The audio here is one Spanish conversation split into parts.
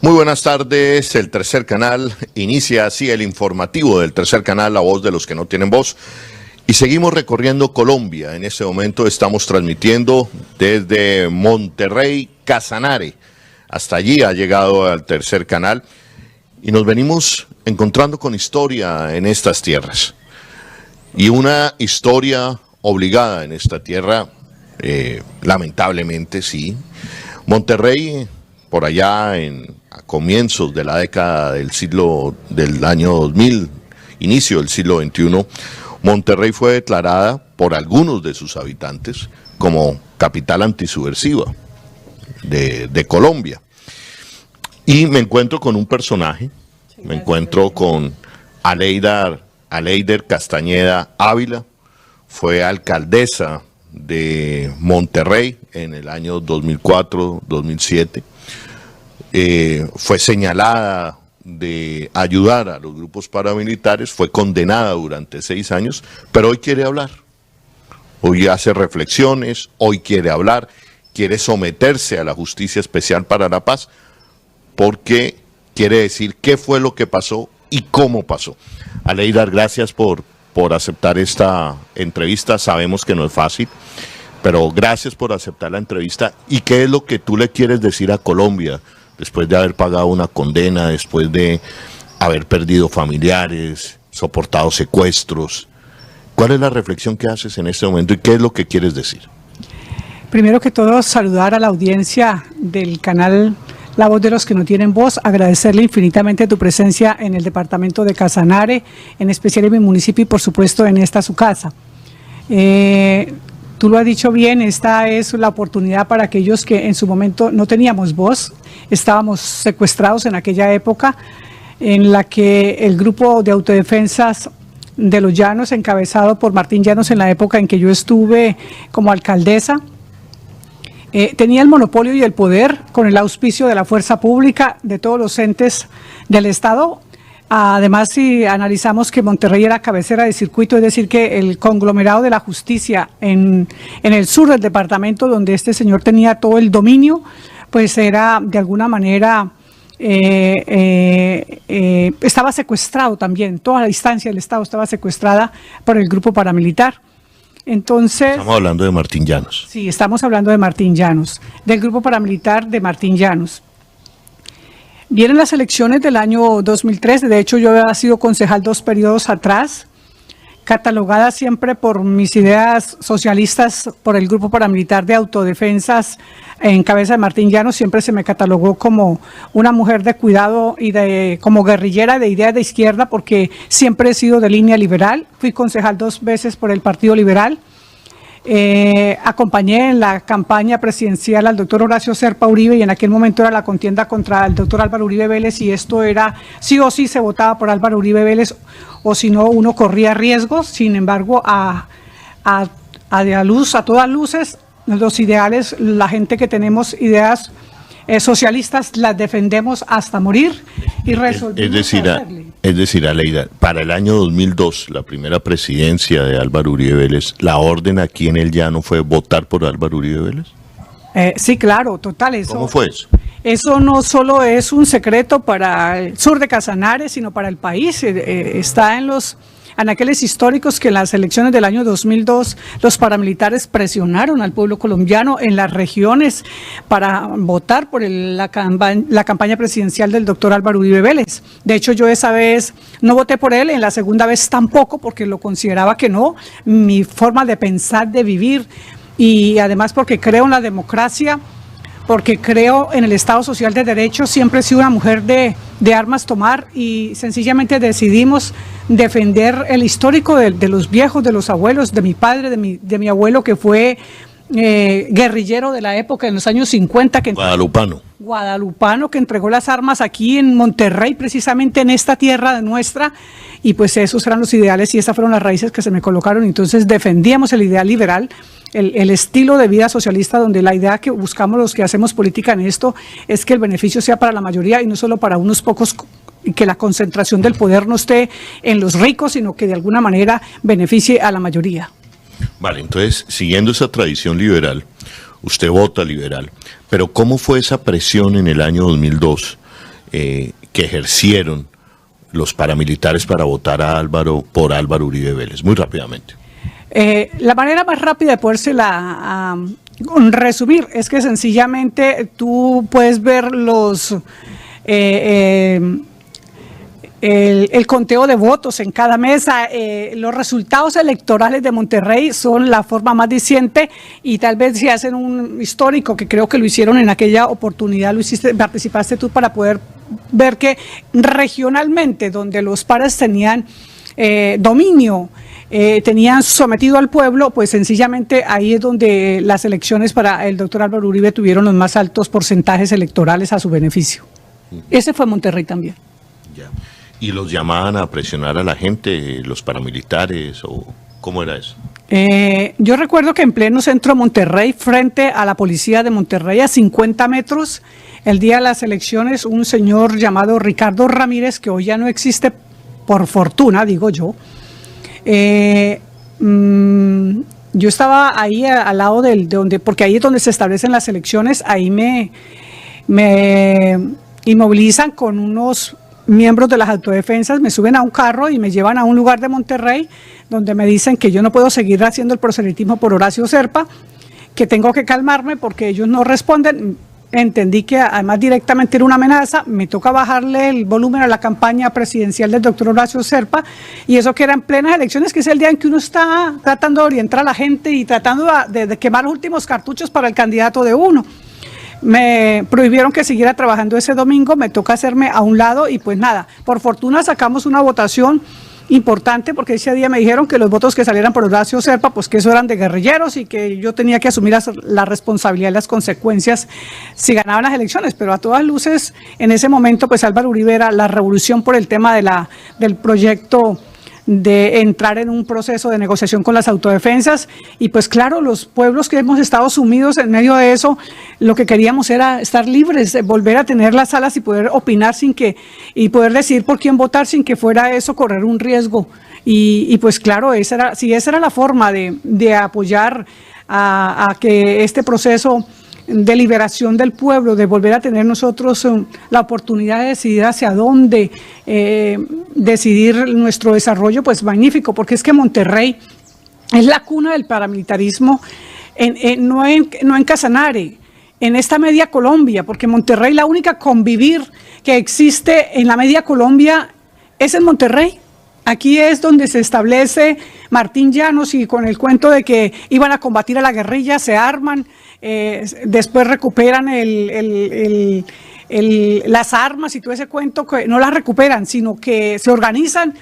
Muy buenas tardes, el Tercer Canal inicia así el informativo del Tercer Canal, la voz de los que no tienen voz. Y seguimos recorriendo Colombia. En este momento estamos transmitiendo desde Monterrey, Casanare. Hasta allí ha llegado al Tercer Canal y nos venimos encontrando con historia en estas tierras. Y una historia obligada en esta tierra, lamentablemente sí. Monterrey, por allá a comienzos de la década del año 2000, inicio del siglo XXI, Monterrey fue declarada por algunos de sus habitantes como capital antisubversiva de Colombia. Y me encuentro con un personaje, me encuentro con Aleider Castañeda Ávila, fue alcaldesa de Monterrey en el año 2004-2007. Fue señalada de ayudar a los grupos paramilitares, fue condenada durante 6 años, pero hoy quiere hablar. Hoy hace reflexiones, hoy quiere hablar, quiere someterse a la Justicia Especial para la Paz, porque quiere decir qué fue lo que pasó y cómo pasó. Aleider, gracias por aceptar esta entrevista. Sabemos que no es fácil, pero gracias por aceptar la entrevista. ¿Y qué es lo que tú le quieres decir a Colombia después de haber pagado una condena, después de haber perdido familiares, soportado secuestros? ¿Cuál es la reflexión que haces en este momento y qué es lo que quieres decir? Primero que todo, saludar a la audiencia del canal La Voz de los que no tienen voz, agradecerle infinitamente tu presencia en el departamento de Casanare, en especial en mi municipio y por supuesto en esta su casa. Tú lo has dicho bien, esta es la oportunidad para aquellos que en su momento no teníamos voz, estábamos secuestrados en aquella época en la que el grupo de autodefensas de los Llanos, encabezado por Martín Llanos en la época en que yo estuve como alcaldesa, tenía el monopolio y el poder con el auspicio de la fuerza pública, de todos los entes del Estado. Además, si analizamos que Monterrey era cabecera de circuito, es decir, que el conglomerado de la justicia en el sur del departamento, donde este señor tenía todo el dominio, pues era de alguna manera, estaba secuestrado también, toda la instancia del Estado estaba secuestrada por el grupo paramilitar. Entonces, estamos hablando de Martín Llanos. Sí, estamos hablando de Martín Llanos, del grupo paramilitar de Martín Llanos. Vienen las elecciones del año 2003, de hecho yo había sido concejal 2 periodos atrás, catalogada siempre por mis ideas socialistas por el grupo paramilitar de autodefensas en cabeza de Martín Llanos. Siempre se me catalogó como una mujer de cuidado y como guerrillera de ideas de izquierda, porque siempre he sido de línea liberal. Fui concejal 2 veces por el Partido Liberal. Acompañé en la campaña presidencial al doctor Horacio Serpa Uribe, y en aquel momento era la contienda contra el doctor Álvaro Uribe Vélez, y esto era sí o sí se votaba por Álvaro Uribe Vélez, o si no uno corría riesgos. Sin embargo, a todas luces, los ideales, la gente que tenemos ideas socialistas las defendemos hasta morir y resolvimos Es decir, Aleider, para el año 2002, la primera presidencia de Álvaro Uribe Vélez, ¿la orden aquí en el Llano fue votar por Álvaro Uribe Vélez? Sí, claro, total. Eso, ¿cómo fue eso? Eso no solo es un secreto para el sur de Casanare, sino para el país. Está en los anaqueles históricos que en las elecciones del año 2002 los paramilitares presionaron al pueblo colombiano en las regiones para votar por la campaña presidencial del doctor Álvaro Uribe Vélez. De hecho, yo esa vez no voté por él, en la segunda vez tampoco, porque lo consideraba que no, mi forma de pensar, de vivir, y además porque creo en la democracia, porque creo en el Estado Social de Derecho. Siempre he sido una mujer de armas tomar, y sencillamente decidimos defender el histórico de los viejos, de los abuelos, de mi padre, de mi abuelo, que fue guerrillero de la época, en los años 50. Guadalupano, que entregó las armas aquí en Monterrey, precisamente en esta tierra nuestra, y pues esos eran los ideales y esas fueron las raíces que se me colocaron. Entonces defendíamos el ideal liberal, el estilo de vida socialista, donde la idea que buscamos los que hacemos política en esto es que el beneficio sea para la mayoría y no solo para unos pocos, y que la concentración del poder no esté en los ricos, sino que de alguna manera beneficie a la mayoría. Vale, entonces, siguiendo esa tradición liberal, usted vota liberal, pero ¿cómo fue esa presión en el año 2002 que ejercieron los paramilitares para votar por Álvaro Uribe Vélez? Muy rápidamente. La manera más rápida de podérsela resumir es que sencillamente tú puedes ver el conteo de votos en cada mesa. Los resultados electorales de Monterrey son la forma más diciente, y tal vez si hacen un histórico, que creo que lo hicieron en aquella oportunidad, participaste tú, para poder ver que regionalmente, donde los pares tenían dominio, tenían sometido al pueblo, pues sencillamente ahí es donde las elecciones para el doctor Álvaro Uribe tuvieron los más altos porcentajes electorales a su beneficio. Ese fue Monterrey también. Ya. ¿Y los llamaban a presionar a la gente, los paramilitares, o cómo era eso? Yo recuerdo que en pleno centro de Monterrey, frente a la policía de Monterrey, a 50 metros, el día de las elecciones, un señor llamado Ricardo Ramírez, que hoy ya no existe, por fortuna, digo yo, yo estaba ahí al lado porque ahí es donde se establecen las elecciones. Ahí me inmovilizan con unos miembros de las autodefensas, me suben a un carro y me llevan a un lugar de Monterrey donde me dicen que yo no puedo seguir haciendo el proselitismo por Horacio Serpa, que tengo que calmarme porque ellos no responden. Entendí que además directamente era una amenaza. Me toca bajarle el volumen a la campaña presidencial del doctor Horacio Serpa, y eso que eran plenas elecciones, que es el día en que uno está tratando de orientar a la gente y tratando de quemar los últimos cartuchos para el candidato de uno. Me prohibieron que siguiera trabajando ese domingo, me toca hacerme a un lado, y pues nada, por fortuna sacamos una votación importante, porque ese día me dijeron que los votos que salieran por Horacio Serpa, pues que eso eran de guerrilleros y que yo tenía que asumir la responsabilidad y las consecuencias si ganaban las elecciones. Pero a todas luces, en ese momento, pues Álvaro Uribe era la revolución por el tema del proyecto de entrar en un proceso de negociación con las autodefensas, y pues claro, los pueblos que hemos estado sumidos en medio de eso, lo que queríamos era estar libres, volver a tener las salas y poder opinar y poder decidir por quién votar sin que fuera eso correr un riesgo. Y pues claro, esa era la forma de apoyar a que este proceso de liberación del pueblo, de volver a tener nosotros la oportunidad de decidir hacia dónde decidir nuestro desarrollo, pues magnífico, porque es que Monterrey es la cuna del paramilitarismo, no en Casanare, en esta media Colombia, porque Monterrey, la única convivir que existe en la media Colombia es en Monterrey. Aquí es donde se establece Martín Llanos, y con el cuento de que iban a combatir a la guerrilla, se arman, después recuperan las armas y todo ese cuento, que no las recuperan, sino que se organizan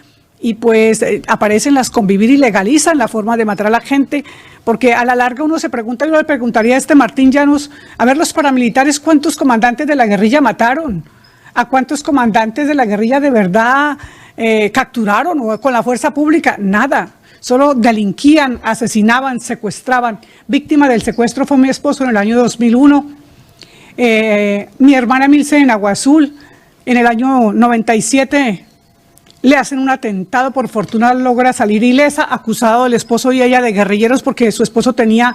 y pues aparecen las convivir y legalizan la forma de matar a la gente, porque a la larga uno se pregunta, yo le preguntaría a Martín Llanos, a ver, los paramilitares, ¿cuántos comandantes de la guerrilla mataron? ¿A cuántos comandantes de la guerrilla de verdad capturaron o con la fuerza pública? Nada. Solo delinquían, asesinaban, secuestraban. Víctima del secuestro fue mi esposo en el año 2001, mi hermana Milce en Agua Azul. En el año 97 le hacen un atentado, por fortuna logra salir ilesa, acusado el esposo y ella de guerrilleros, porque su esposo tenía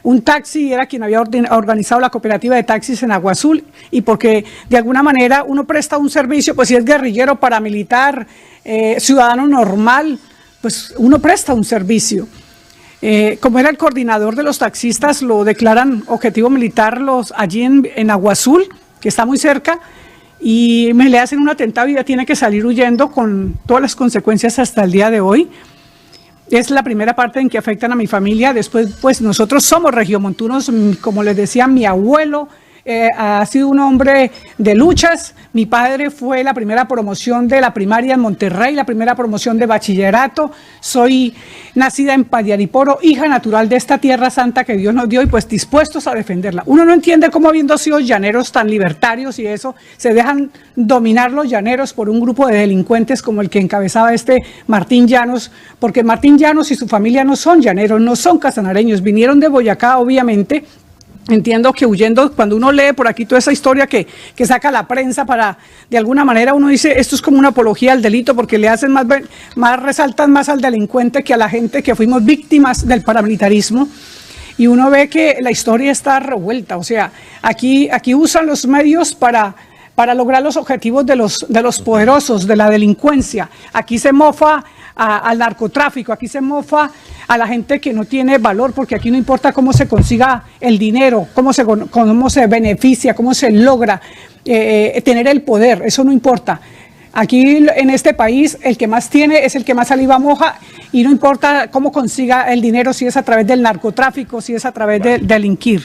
un taxi y era quien había organizado la cooperativa de taxis en Agua Azul, y porque de alguna manera uno presta un servicio, pues si es guerrillero, paramilitar, ciudadano normal, pues uno presta un servicio. Como era el coordinador de los taxistas, lo declaran objetivo militar allí en Agua Azul, que está muy cerca, y le hacen un atentado y ya tiene que salir huyendo con todas las consecuencias hasta el día de hoy. Es la primera parte en que afectan a mi familia. Después, pues nosotros somos regiomontunos, como les decía, mi abuelo ha sido un hombre de luchas. Mi padre fue la primera promoción de la primaria en Monterrey, la primera promoción de bachillerato. Soy nacida en Padiariporo, hija natural de esta tierra santa que Dios nos dio, y pues dispuestos a defenderla. Uno no entiende cómo, habiendo sido llaneros tan libertarios y eso, se dejan dominar los llaneros por un grupo de delincuentes como el que encabezaba Martín Llanos, porque Martín Llanos y su familia no son llaneros, no son casanareños, vinieron de Boyacá, obviamente. Entiendo que huyendo, cuando uno lee por aquí toda esa historia que saca la prensa para, de alguna manera uno dice, esto es como una apología al delito, porque le hacen resaltan más al delincuente que a la gente que fuimos víctimas del paramilitarismo, y uno ve que la historia está revuelta. O sea, aquí usan los medios para para lograr los objetivos de los poderosos, de la delincuencia. Aquí se mofa al narcotráfico, aquí se mofa a la gente que no tiene valor, porque aquí no importa cómo se consiga el dinero, cómo se beneficia, cómo se logra tener el poder, eso no importa. Aquí en este país el que más tiene es el que más saliva moja, y no importa cómo consiga el dinero, si es a través del narcotráfico, si es a través de delinquir.